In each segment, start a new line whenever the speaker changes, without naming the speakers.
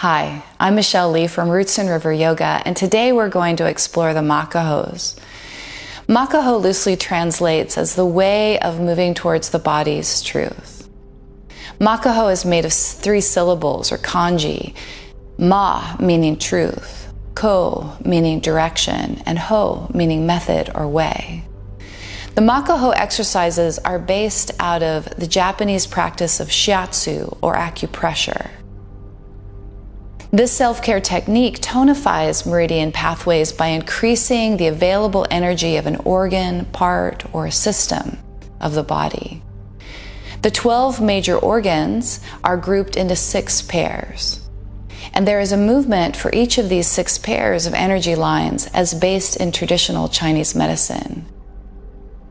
Hi, I'm Machelle Lee from Roots and River Yoga, and today we're going to explore the Makko Hos. Makko Ho loosely translates as the way of moving towards the body's truth. Makko Ho is made of 3 syllables, or kanji. Ma meaning truth, ko meaning direction, and ho meaning method or way. The Makko Ho exercises are based out of the Japanese practice of Shiatsu, or acupressure. This self-care technique tonifies meridian pathways by increasing the available energy of an organ, part, or system of the body. The 12 major organs are grouped into 6 pairs, and there is a movement for each of these 6 pairs of energy lines as based in traditional Chinese medicine.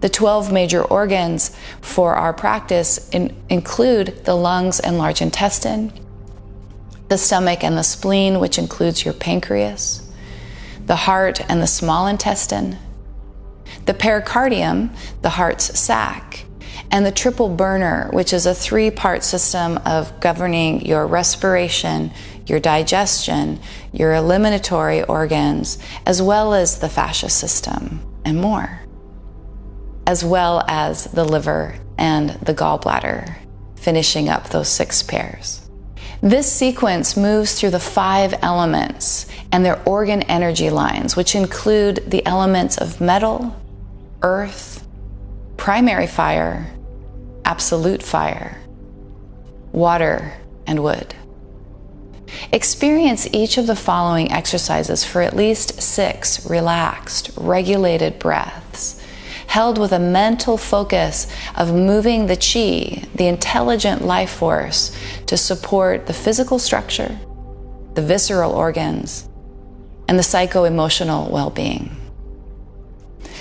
The 12 major organs for our practice include the lungs and large intestine, the stomach and the spleen, which includes your pancreas, the heart and the small intestine, the pericardium, the heart's sac, and the triple burner, which is a 3-part system of governing your respiration, your digestion, your eliminatory organs, as well as the fascia system, and more, as well as the liver and the gallbladder, finishing up those 6 pairs. This sequence moves through the 5 elements and their organ energy lines, which include the elements of metal, earth, primary fire, absolute fire, water, and wood. Experience each of the following exercises for at least 6 relaxed, regulated breaths, held with a mental focus of moving the chi, the intelligent life force, to support the physical structure, the visceral organs, and the psycho-emotional well-being.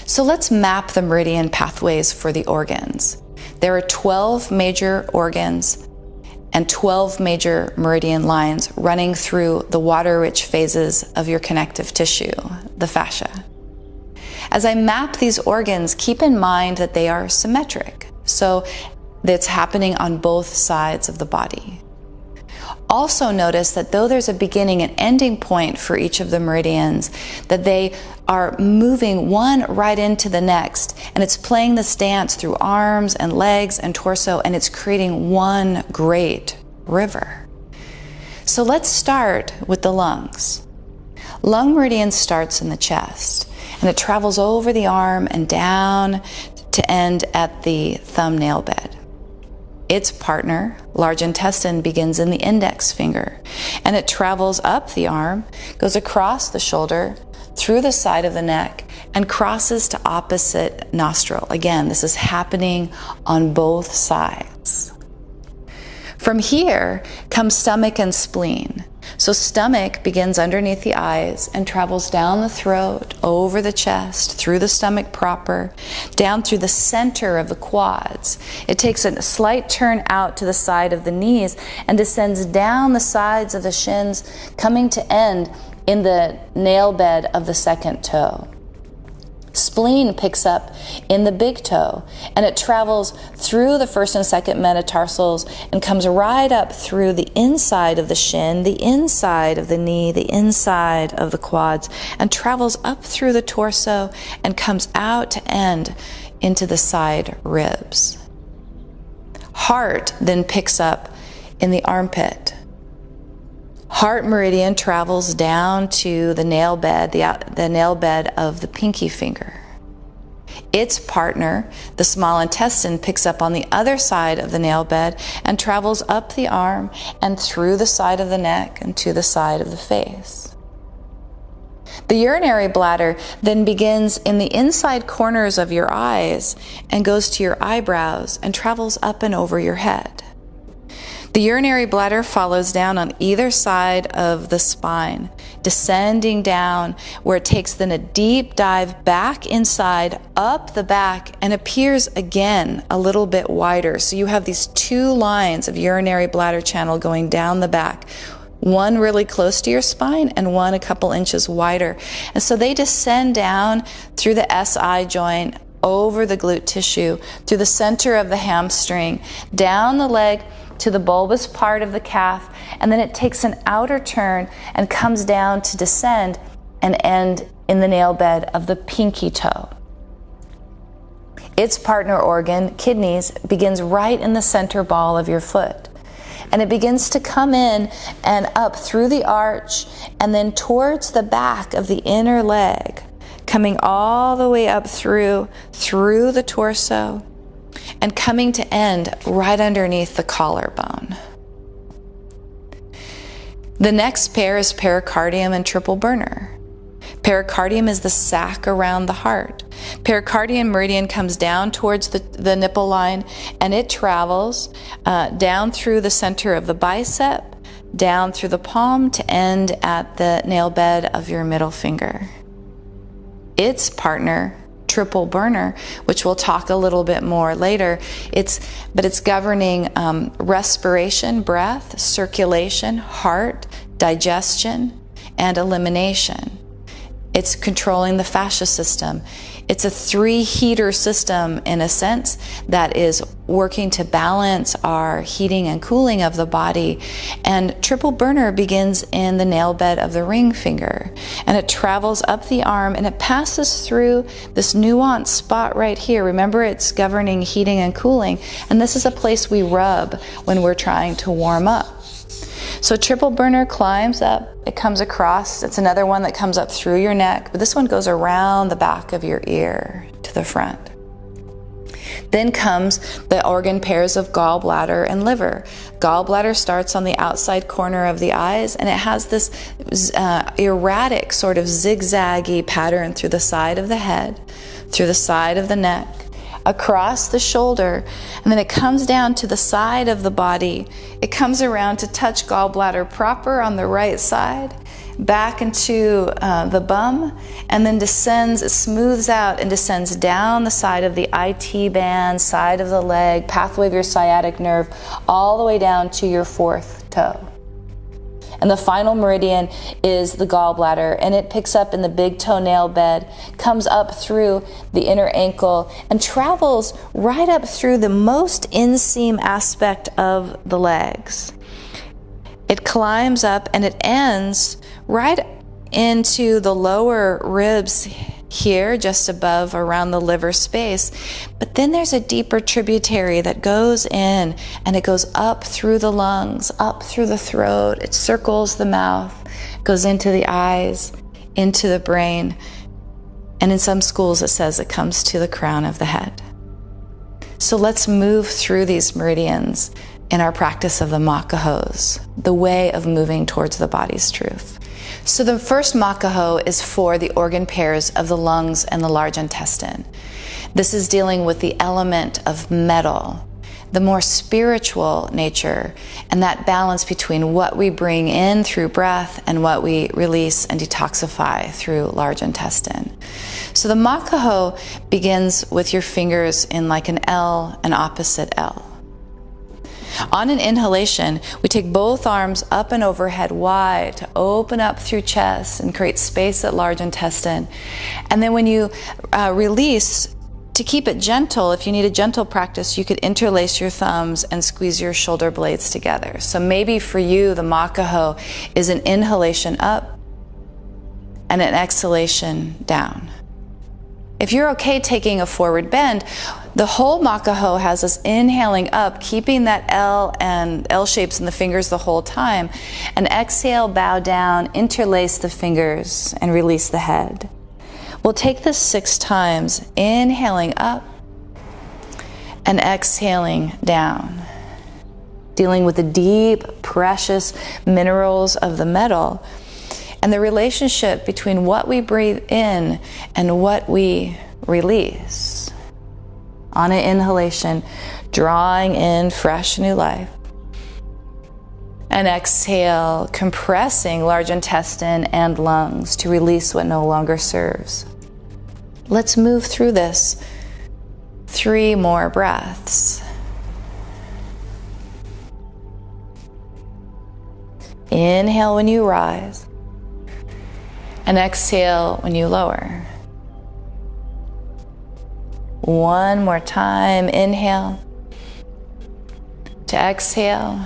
So let's map the meridian pathways for the organs. There are 12 major organs and 12 major meridian lines running through the water-rich phases of your connective tissue, the fascia. As I map these organs, keep in mind that they are symmetric, so that's happening on both sides of the body. Also notice that though there's a beginning and ending point for each of the meridians, that they are moving one right into the next, and it's playing this dance through arms and legs and torso, and it's creating one great river. So let's start with the lungs. Lung meridian starts in the chest, and it travels over the arm and down to end at the thumbnail bed. Its partner, large intestine, begins in the index finger, and it travels up the arm, goes across the shoulder, through the side of the neck, and crosses to opposite nostril. Again, this is happening on both sides. From here comes stomach and spleen. So stomach begins underneath the eyes and travels down the throat, over the chest, through the stomach proper, down through the center of the quads. It takes a slight turn out to the side of the knees and descends down the sides of the shins, coming to end in the nail bed of the second toe. Spleen picks up in the big toe, and it travels through the first and second metatarsals and comes right up through the inside of the shin, the inside of the knee, the inside of the quads, and travels up through the torso and comes out to end into the side ribs. Heart then picks up in the armpit. Heart meridian travels down to the nail bed, the nail bed of the pinky finger. Its partner, the small intestine, picks up on the other side of the nail bed and travels up the arm and through the side of the neck and to the side of the face. The urinary bladder then begins in the inside corners of your eyes and goes to your eyebrows and travels up and over your head. The urinary bladder follows down on either side of the spine, descending down where it takes then a deep dive back inside, up the back, and appears again a little bit wider. So you have these 2 lines of urinary bladder channel going down the back, one really close to your spine and one a couple inches wider. And so they descend down through the SI joint, over the glute tissue, through the center of the hamstring, down the leg, to the bulbous part of the calf, and then it takes an outer turn and comes down to descend and end in the nail bed of the pinky toe. Its partner organ, kidneys, begins right in the center ball of your foot. And it begins to come in and up through the arch and then towards the back of the inner leg, coming all the way up through the torso and coming to end right underneath the collarbone. The next pair is pericardium and triple burner. Pericardium is the sac around the heart. Pericardium meridian comes down towards the nipple line, and it travels down through the center of the bicep, down through the palm to end at the nail bed of your middle finger. Its partner, triple burner, which we'll talk a little bit more later, it's governing respiration, breath, circulation, heart, digestion, and elimination. It's controlling the fascia system. It's a 3-heater system in a sense that is working to balance our heating and cooling of the body. And triple burner begins in the nail bed of the ring finger. And it travels up the arm and it passes through this nuanced spot right here. Remember, it's governing heating and cooling. And this is a place we rub when we're trying to warm up. So triple burner climbs up, it comes across, it's another one that comes up through your neck, but this one goes around the back of your ear to the front. Then comes the organ pairs of gallbladder and liver. Gallbladder starts on the outside corner of the eyes, and it has this erratic sort of zigzaggy pattern through the side of the head, through the side of the neck, across the shoulder, and then it comes down to the side of the body. It comes around to touch gallbladder proper on the right side, back into the bum, and then descends, it smooths out and descends down the side of the IT band, side of the leg, pathway of your sciatic nerve, all the way down to your 4th toe. And the final meridian is the gallbladder, and it picks up in the big toenail bed, comes up through the inner ankle, and travels right up through the most inseam aspect of the legs. It climbs up and it ends right into the lower ribs here, just above around the liver space. But then there's a deeper tributary that goes in, and it goes up through the lungs, up through the throat. It circles the mouth, goes into the eyes, into the brain. And in some schools it says it comes to the crown of the head. So let's move through these meridians in our practice of the Makko Hos, the way of moving towards the body's truth. So the first Makko Ho is for the organ pairs of the lungs and the large intestine. This is dealing with the element of metal, the more spiritual nature, and that balance between what we bring in through breath and what we release and detoxify through large intestine. So the Makko Ho begins with your fingers in like an L, an opposite L. On an inhalation, we take both arms up and overhead wide to open up through chest and create space at large intestine. And then when you release, to keep it gentle, if you need a gentle practice, you could interlace your thumbs and squeeze your shoulder blades together. So maybe for you, the Makko Ho is an inhalation up and an exhalation down. If you're okay taking a forward bend, the whole Makko Ho has us inhaling up, keeping that L and L shapes in the fingers the whole time, and exhale, bow down, interlace the fingers, and release the head. We'll take this 6 times, inhaling up and exhaling down, dealing with the deep, precious minerals of the metal and the relationship between what we breathe in and what we release. On an inhalation, drawing in fresh new life. And exhale, compressing large intestine and lungs to release what no longer serves. Let's move through this. 3 more breaths. Inhale when you rise, and exhale when you lower. One more time, inhale. To exhale,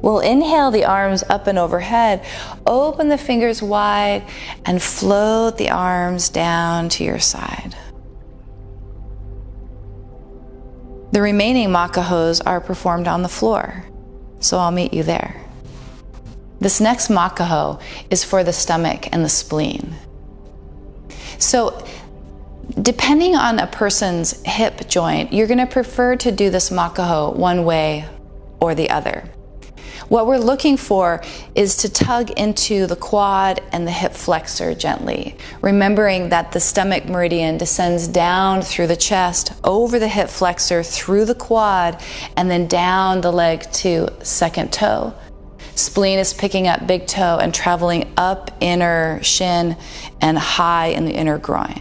we'll inhale the arms up and overhead, open the fingers wide, and float the arms down to your side. The remaining Makko Hos are performed on the floor, so I'll meet you there. This next Makko Ho is for the stomach and the spleen. So, depending on a person's hip joint, you're going to prefer to do this Makko Ho one way or the other. What we're looking for is to tug into the quad and the hip flexor gently, remembering that the stomach meridian descends down through the chest, over the hip flexor, through the quad, and then down the leg to second toe. Spleen is picking up big toe and traveling up inner shin and high in the inner groin.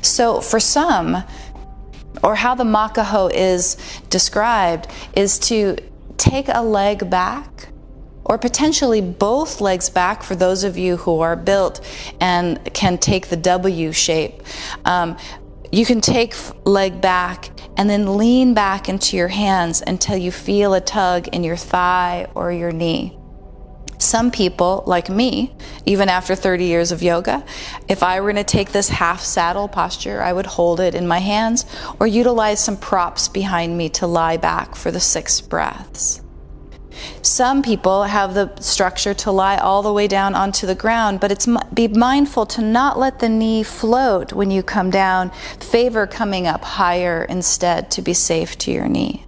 So for some, or how the Makko Ho is described, is to take a leg back, or potentially both legs back for those of you who are built and can take the W shape. You can take leg back and then lean back into your hands until you feel a tug in your thigh or your knee. Some people, like me, even after 30 years of yoga, if I were going to take this half saddle posture, I would hold it in my hands or utilize some props behind me to lie back for the 6 breaths. Some people have the structure to lie all the way down onto the ground, but be mindful to not let the knee float when you come down. Favor coming up higher instead to be safe to your knee.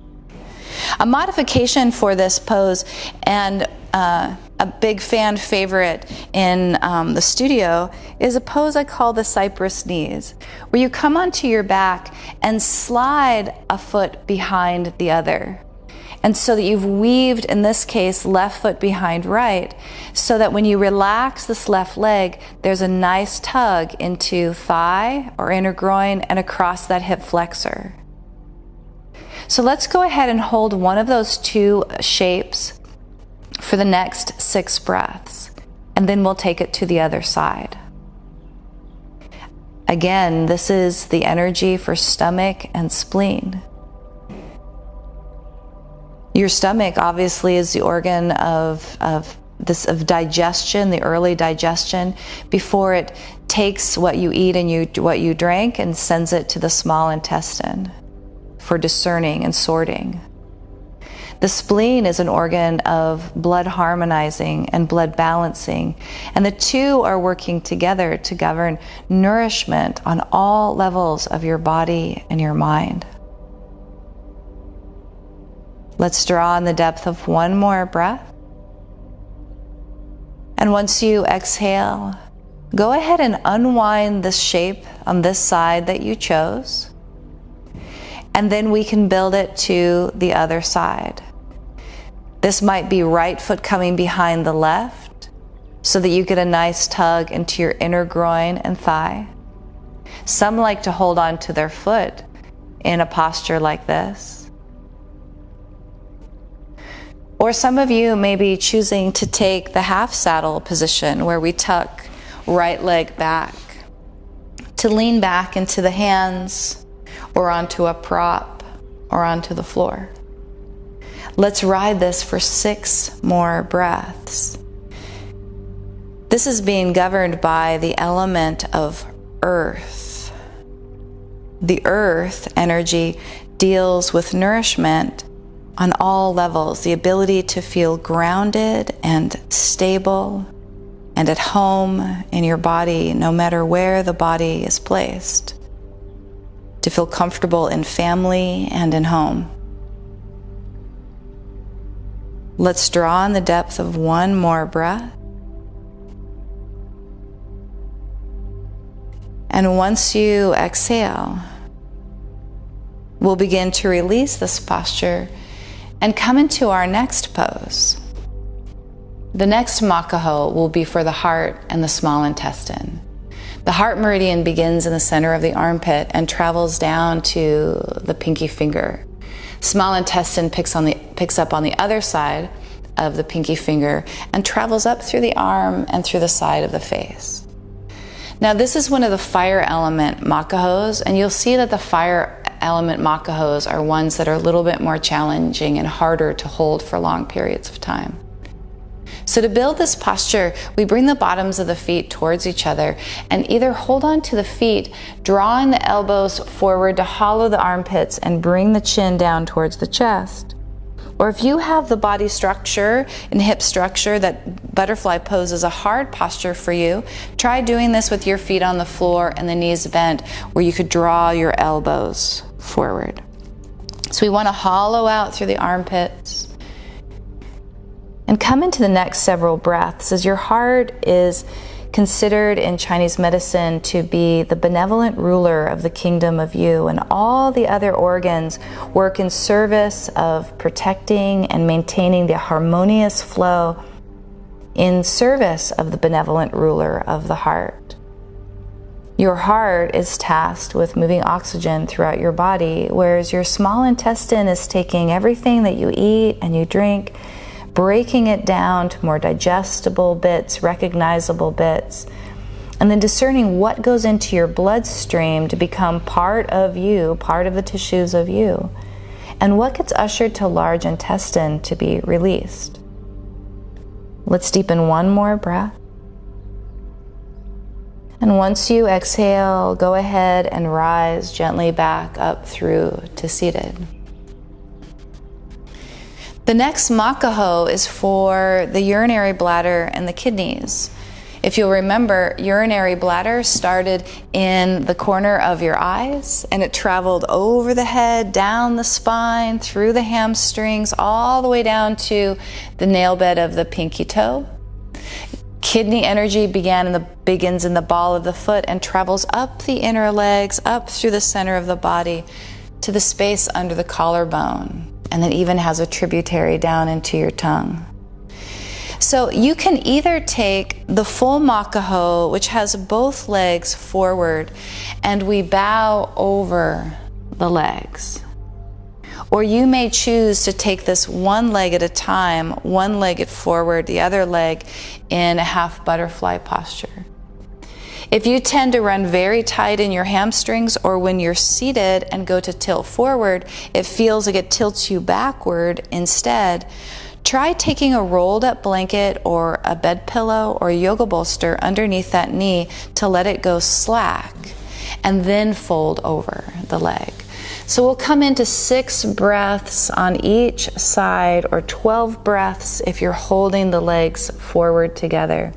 A modification for this pose, and a big fan favorite in the studio, is a pose I call the cypress knees, where you come onto your back and slide a foot behind the other. And so that you've weaved, in this case, left foot behind right, so that when you relax this left leg, there's a nice tug into thigh or inner groin and across that hip flexor. So let's go ahead and hold one of those 2 shapes for the next 6 breaths, and then we'll take it to the other side. Again, this is the energy for stomach and spleen. Your stomach obviously is the organ of digestion, the early digestion, before it takes what you eat and what you drank and sends it to the small intestine for discerning and sorting. The spleen is an organ of blood harmonizing and blood balancing, and the 2 are working together to govern nourishment on all levels of your body and your mind. Let's draw in the depth of one more breath. And once you exhale, go ahead and unwind the shape on this side that you chose. And then we can build it to the other side. This might be right foot coming behind the left, so that you get a nice tug into your inner groin and thigh. Some like to hold on to their foot in a posture like this. Or some of you may be choosing to take the half saddle position, where we tuck right leg back, to lean back into the hands or onto a prop or onto the floor. Let's ride this for 6 more breaths. This is being governed by the element of earth. The earth energy deals with nourishment on all levels, the ability to feel grounded and stable and at home in your body, no matter where the body is placed, to feel comfortable in family and in home. Let's draw in the depth of one more breath. And once you exhale, we'll begin to release this posture and come into our next pose. The next Makko Ho will be for the heart and the small intestine. The heart meridian begins in the center of the armpit and travels down to the pinky finger. Small intestine picks up on the other side of the pinky finger and travels up through the arm and through the side of the face. Now, this is one of the fire element Makko Hos, and you'll see that the fire element Makko Hos are ones that are a little bit more challenging and harder to hold for long periods of time. So to build this posture, we bring the bottoms of the feet towards each other and either hold on to the feet, drawing the elbows forward to hollow the armpits and bring the chin down towards the chest. Or if you have the body structure and hip structure that butterfly pose is a hard posture for you, try doing this with your feet on the floor and the knees bent, where you could draw your elbows forward. So we want to hollow out through the armpits and come into the next several breaths, as your heart is considered in Chinese medicine to be the benevolent ruler of the kingdom of you, and all the other organs work in service of protecting and maintaining the harmonious flow in service of the benevolent ruler of the heart. Your heart is tasked with moving oxygen throughout your body, whereas your small intestine is taking everything that you eat and you drink, breaking it down to more digestible bits, recognizable bits, and then discerning what goes into your bloodstream to become part of you, part of the tissues of you, and what gets ushered to large intestine to be released. Let's deepen one more breath. And once you exhale, go ahead and rise gently back up through to seated. The next Makko Ho is for the urinary bladder and the kidneys. If you'll remember, urinary bladder started in the corner of your eyes, and it traveled over the head, down the spine, through the hamstrings, all the way down to the nail bed of the pinky toe. Kidney energy begins in the ball of the foot and travels up the inner legs, up through the center of the body to the space under the collarbone, and then even has a tributary down into your tongue. So you can either take the full Makko Ho, which has both legs forward, and we bow over the legs. Or you may choose to take this one leg at a time, one leg forward, the other leg in a half butterfly posture. If you tend to run very tight in your hamstrings, or when you're seated and go to tilt forward, it feels like it tilts you backward instead, try taking a rolled up blanket or a bed pillow or a yoga bolster underneath that knee to let it go slack, and then fold over the leg. So we'll come into 6 breaths on each side, or 12 breaths if you're holding the legs forward together.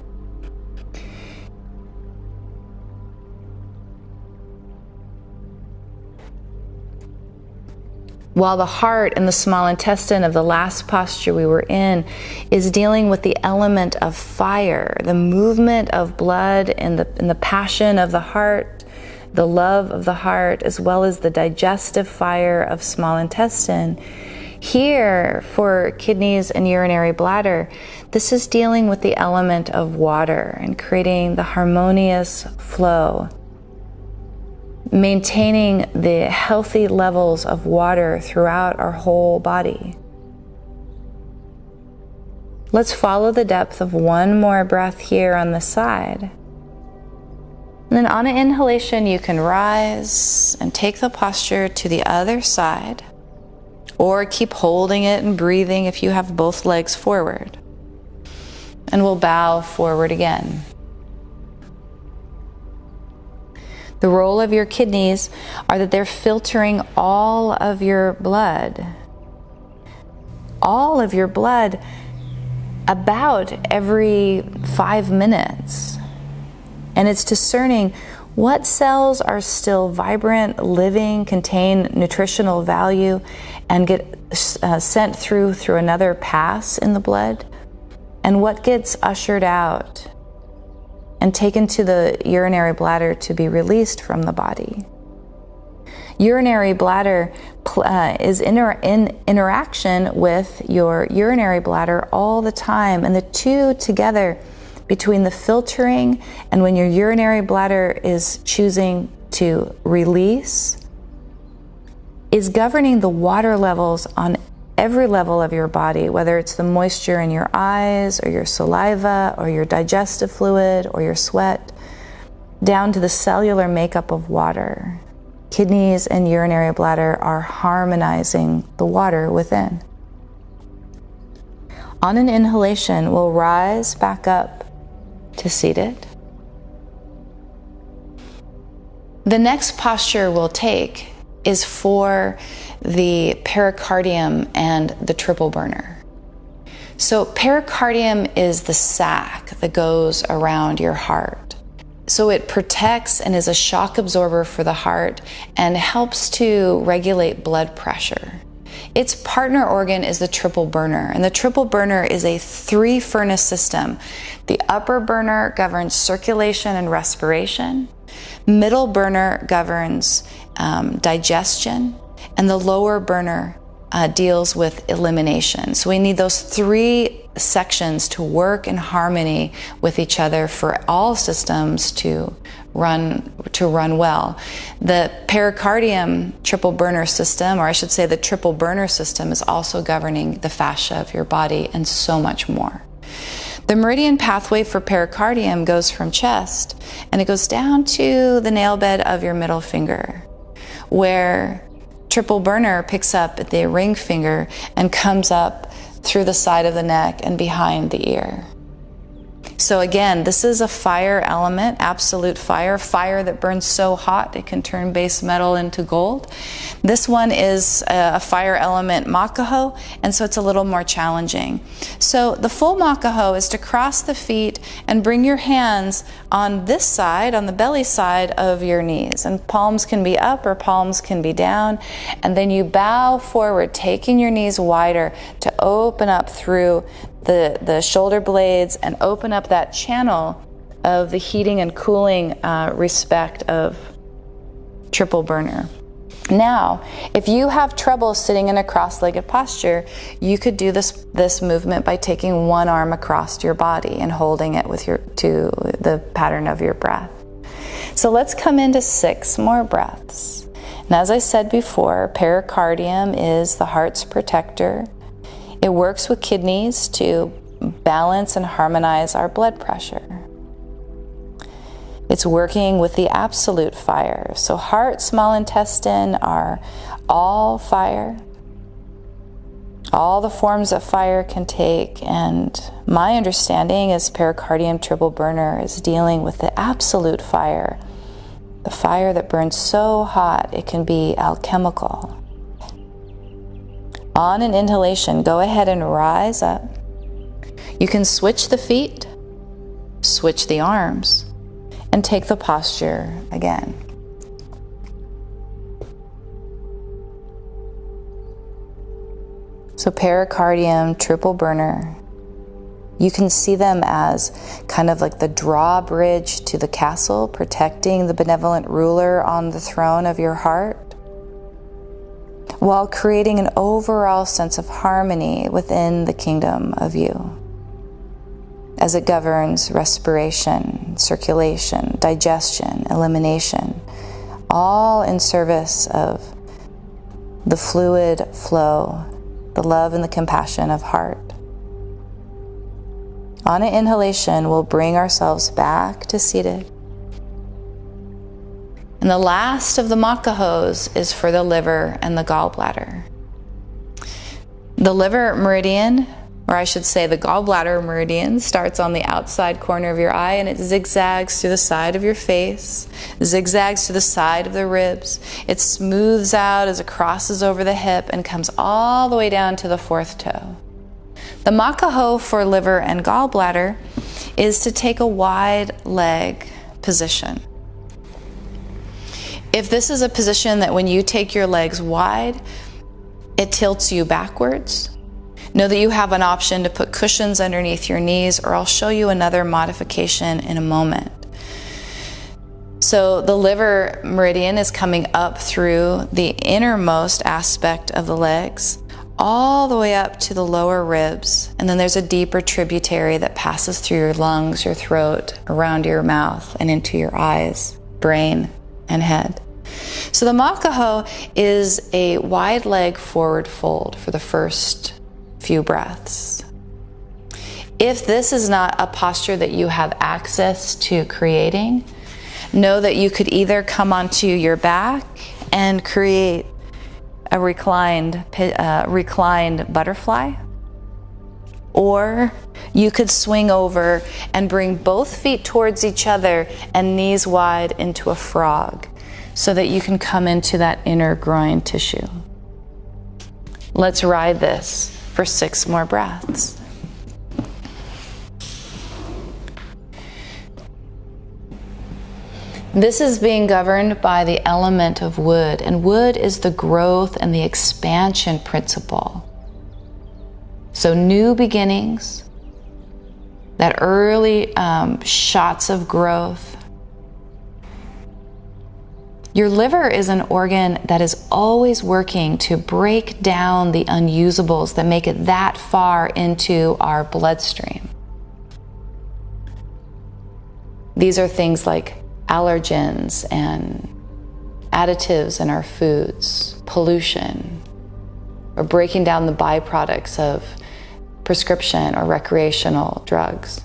While the heart and the small intestine of the last posture we were in is dealing with the element of fire, the movement of blood and the passion of the heart, the love of the heart, as well as the digestive fire of small intestine. Here, for kidneys and urinary bladder, this is dealing with the element of water and creating the harmonious flow, maintaining the healthy levels of water throughout our whole body. Let's follow the depth of one more breath here on the side. And then on an inhalation, you can rise and take the posture to the other side, or keep holding it and breathing if you have both legs forward. And we'll bow forward again. The role of your kidneys are that they're filtering all of your blood. All of your blood about every 5 minutes. And it's discerning what cells are still vibrant, living, contain nutritional value, and get sent through another pass in the blood, and what gets ushered out and taken to the urinary bladder to be released from the body. Urinary bladder is in interaction with your urinary bladder all the time, and the two together, between the filtering and when your urinary bladder is choosing to release, is governing the water levels on every level of your body, whether it's the moisture in your eyes or your saliva or your digestive fluid or your sweat, down to the cellular makeup of water. kidneys and urinary bladder are harmonizing the water within. On an inhalation, we'll rise back up to seated. The next posture we'll take is for the pericardium and the triple burner. So pericardium is the sac that goes around your heart. So it protects and is a shock absorber for the heart and helps to regulate blood pressure. Its partner organ is the triple burner, and the triple burner is a 3-furnace system. The upper burner governs circulation and respiration, middle burner governs digestion, and the lower burner deals with elimination. So we need those 3 sections to work in harmony with each other for all systems to run well. The pericardium triple burner system, or I should say the triple burner system, is also governing the fascia of your body and so much more. The meridian pathway for pericardium goes from chest and it goes down to the nail bed of your middle finger, where triple burner picks up at the ring finger and comes up through the side of the neck and behind the ear. So again, this is a fire element, absolute fire that burns so hot it can turn base metal into gold. This one is a fire element Makko Ho, and so it's a little more challenging. So the full Makko Ho is to cross the feet and bring your hands on this side, on the belly side of your knees. And palms can be up or palms can be down. And then you bow forward, taking your knees wider to open up through the shoulder blades and open up that channel of the heating and cooling respect of triple burner. Now, if you have trouble sitting in a cross-legged posture, you could do this movement by taking one arm across your body and holding it to the pattern of your breath. So let's come into 6 more breaths. And as I said before, pericardium is the heart's protector. It works with kidneys to balance and harmonize our blood pressure. It's working with the absolute fire. So heart, small intestine are all fire. All the forms that fire can take. And my understanding is pericardium triple burner is dealing with the absolute fire. The fire that burns so hot it can be alchemical. On an inhalation, go ahead and rise up. You can switch the feet, switch the arms, and take the posture again. So pericardium, triple burner, you can see them as kind of like the drawbridge to the castle, protecting the benevolent ruler on the throne of your heart, while creating an overall sense of harmony within the kingdom of you, as it governs respiration, circulation, digestion, elimination, all in service of the fluid flow, the love and the compassion of heart. On an inhalation, we'll bring ourselves back to seated. And the last of the Makko Hos is for the liver and the gallbladder. The liver meridian, or I should say the gallbladder meridian, starts on the outside corner of your eye and it zigzags through the side of your face, zigzags to the side of the ribs. It smooths out as it crosses over the hip and comes all the way down to the 4th toe. The Makko Ho for liver and gallbladder is to take a wide leg position. If this is a position that when you take your legs wide, it tilts you backwards, know that you have an option to put cushions underneath your knees, or I'll show you another modification in a moment. So the liver meridian is coming up through the innermost aspect of the legs, all the way up to the lower ribs, and then there's a deeper tributary that passes through your lungs, your throat, around your mouth, and into your eyes, brain, and head. So the Makko Ho is a wide leg forward fold for the first few breaths. If this is not a posture that you have access to creating, know that you could either come onto your back and create a reclined butterfly. Or you could swing over and bring both feet towards each other and knees wide into a frog so that you can come into that inner groin tissue. Let's ride this for 6 more breaths. This is being governed by the element of wood, and wood is the growth and the expansion principle. So new beginnings, that early shots of growth. Your liver is an organ that is always working to break down the unusables that make it that far into our bloodstream. These are things like allergens and additives in our foods, pollution, or breaking down the byproducts of prescription or recreational drugs.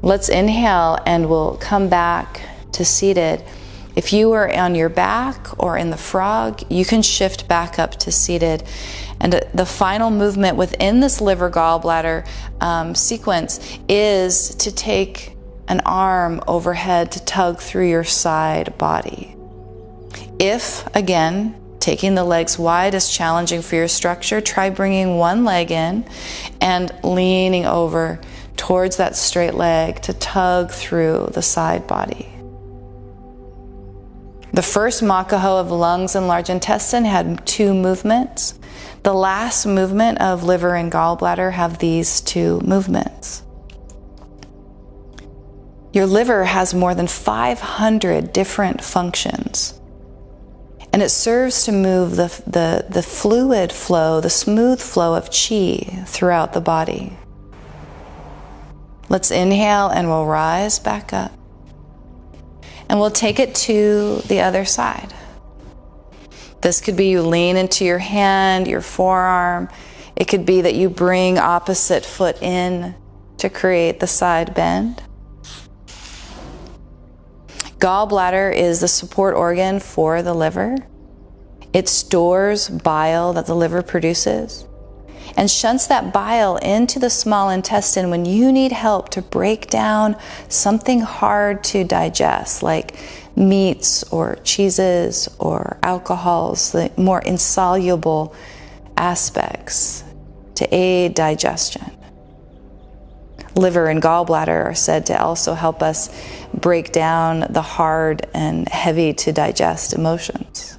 Let's inhale and we'll come back to seated. If you are on your back or in the frog, you can shift back up to seated. And the final movement within this liver gallbladder sequence is to take an arm overhead to tug through your side body. If, again, taking the legs wide is challenging for your structure, try bringing one leg in and leaning over towards that straight leg to tug through the side body. The first Makko Ho of lungs and large intestine had 2 movements. The last movement of liver and gallbladder have these 2 movements. Your liver has more than 500 different functions, and it serves to move the fluid flow, the smooth flow of chi throughout the body. Let's inhale and we'll rise back up. And we'll take it to the other side. This could be you lean into your hand, your forearm. It could be that you bring opposite foot in to create the side bend. Gallbladder is the support organ for the liver. It stores bile that the liver produces and shunts that bile into the small intestine when you need help to break down something hard to digest, like meats or cheeses or alcohols, the more insoluble aspects, to aid digestion. Liver and gallbladder are said to also help us break down the hard and heavy to digest emotions.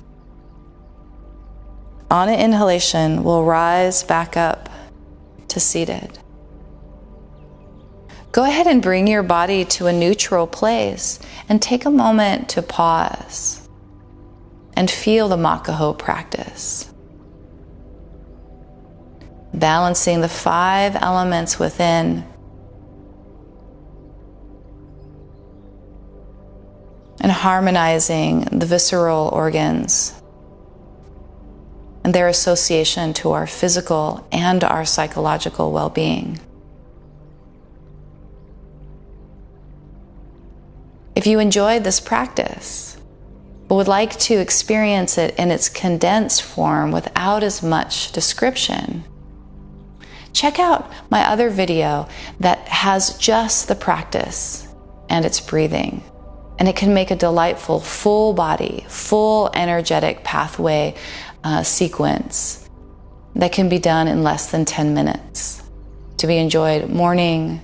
On an inhalation, we'll rise back up to seated. Go ahead and bring your body to a neutral place and take a moment to pause and feel the Makko Ho practice. Balancing the 5 elements within and harmonizing the visceral organs and their association to our physical and our psychological well-being. If you enjoyed this practice, but would like to experience it in its condensed form without as much description, check out my other video that has just the practice and its breathing. And it can make a delightful full body, full energetic pathway sequence that can be done in less than 10 minutes to be enjoyed morning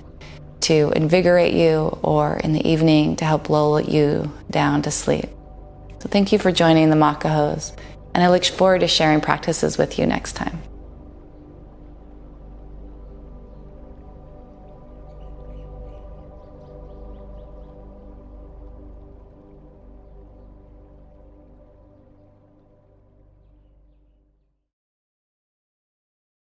to invigorate you, or in the evening to help lull you down to sleep. So thank you for joining the Makko Hos, and I look forward to sharing practices with you next time.